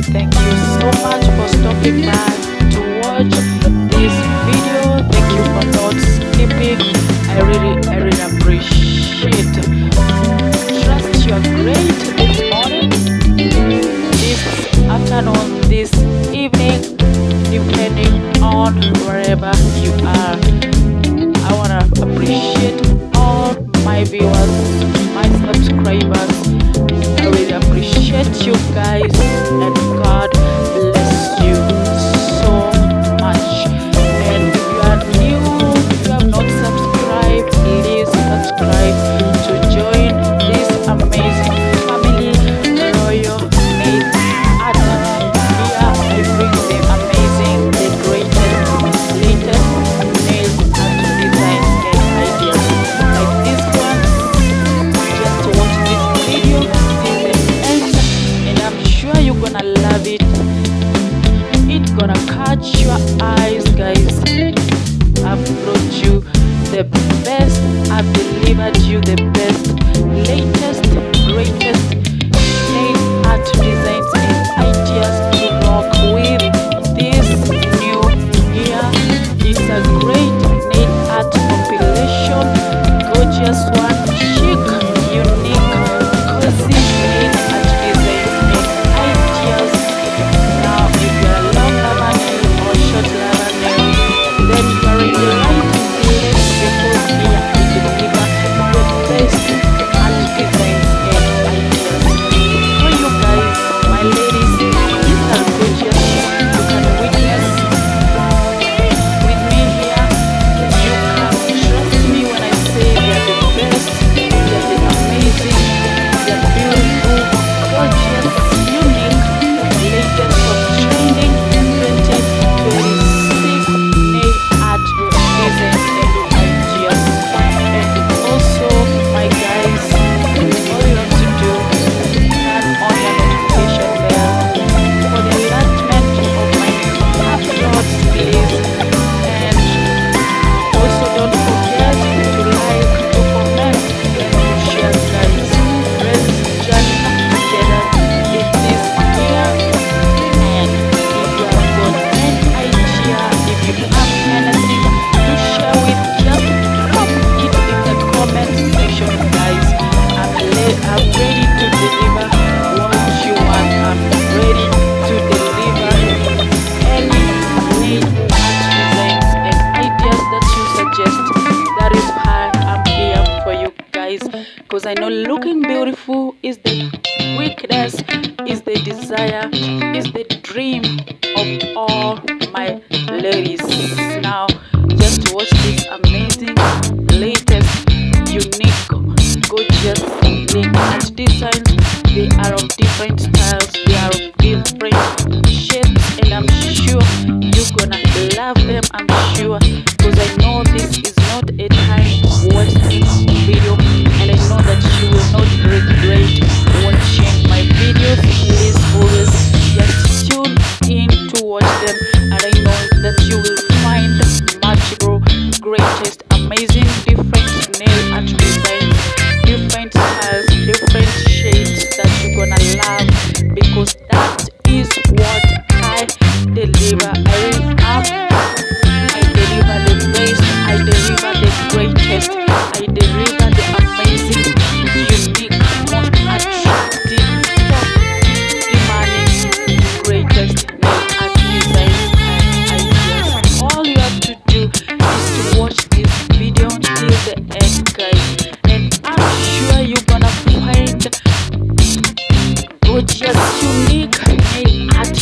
Thank you so much for stopping by to watch this video. Thank you for not skipping. I really appreciate. Trust you are great this morning, this afternoon, this evening, depending on wherever you are. I wanna appreciate all my viewers, my subscribers. I really appreciate you guys, and God bless you so much. And if you are new, if you have not subscribed, please subscribe to join this amazing family, Royal Nail Art. Here I bring the amazing, the greatest, latest nail art design and ideas like this one. Just watch this video till the end, and I'm sure you're gonna love it. It's gonna catch your eyes, guys. I've brought you the best. I've delivered you the best, latest, greatest nail art designs and ideas to rock with this new year. It's a great nail art compilation, gorgeous one, chic, unique, cozy nail art designs and ideas. Now, if you're a long lover nail or short lover nail, then you are in the right place, because here I deliver the best art designs and ideas for you guys, my ladies. These are gorgeous. You can witness with me here. You can trust me when I say they are the best, they are the amazing, they are beautiful, gorgeous, unique, latest of trending 2026 nail art designs and ideas. And also, my guys, all you have to do, turn on your notification bell for the enlargement of my uploads, please. And also, don't forget to like, to comment, and to share, guys. Let's journey together in this year. And if you have got any idea, if you have anything to share with, just drop it in the comment section, guys. I'm ready to deliver what you want. I'm ready to deliver any nail art designs and ideas that you suggest. That is why I'm here for you guys, because I know looking beautiful is the weakness, is the desire, is the dream of all my ladies. Now, just watch this amazing, latest, unique, gorgeous nail art designs. They are of different styles, they are of different shapes, and I'm sure you're gonna love them. I'm sure, because I know this is not a time wasting video, and I know that you will not regret watching my videos. Please always just tune in to watch them, and I know that you will find multiple, greatest, amazing, different nail art designs, different styles, different shades that you're gonna love, because that is what I deliver. I deliver the best, I deliver the greatest, I deliver the amazing, unique, most attractive, top demanding, greatest nail art designs and ideas. All you have to do is to watch this video till the end, guys, and I'm sure you're gonna find gorgeous, unique nail art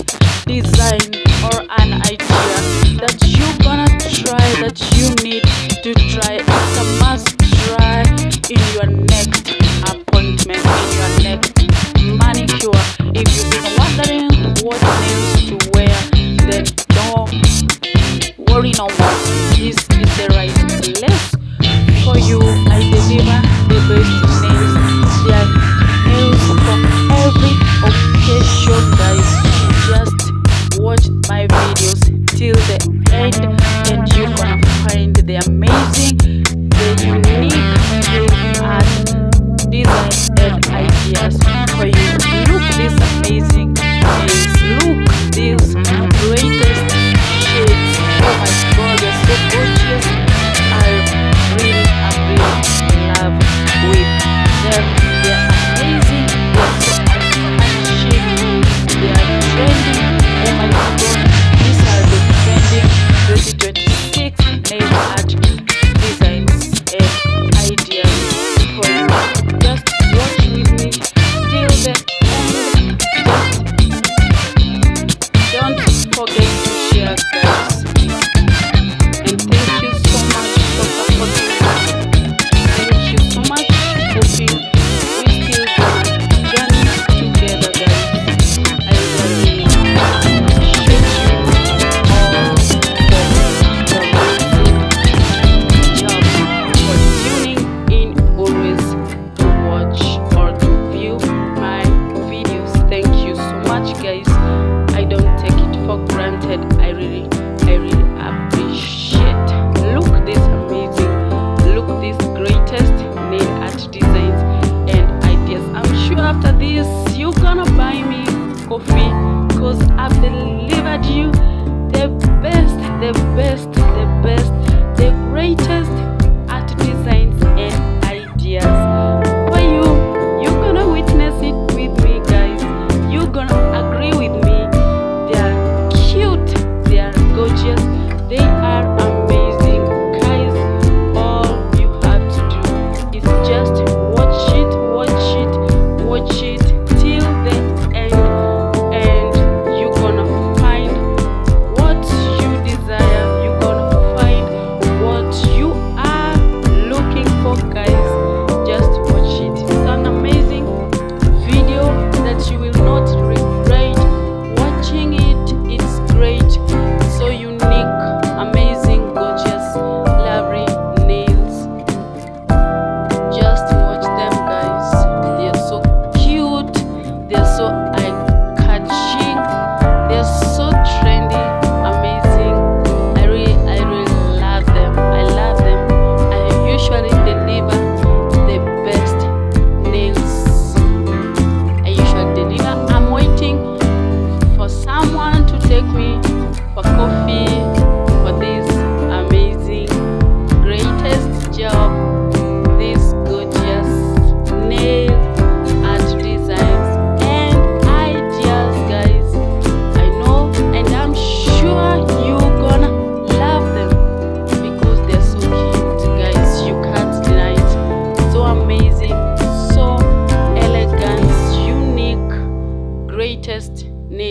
design or an idea that you're gonna try, that you need to try. It's a must try in your next appointment, in your next manicure. If you've been wondering what nails to wear, then don't worry no more. This is the right place for you. I deliver the best nails. They are nails from every occasion, guys. Just watch my videos till the end, and you're gonna find the amazing, the unique art designs and ideas for you. Look this amazing nails. Look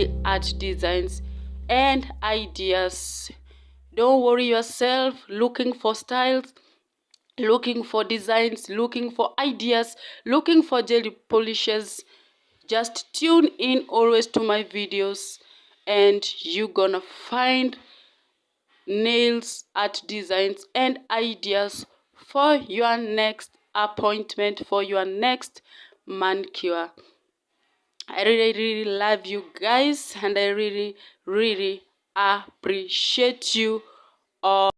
nail art designs and ideas. Don't worry yourself looking for styles, looking for designs, looking for ideas, looking for gel polishes. Just tune in always to my videos and you're gonna find nails art designs and ideas for your next appointment, for your next manicure. I really love you guys, and I really appreciate you all.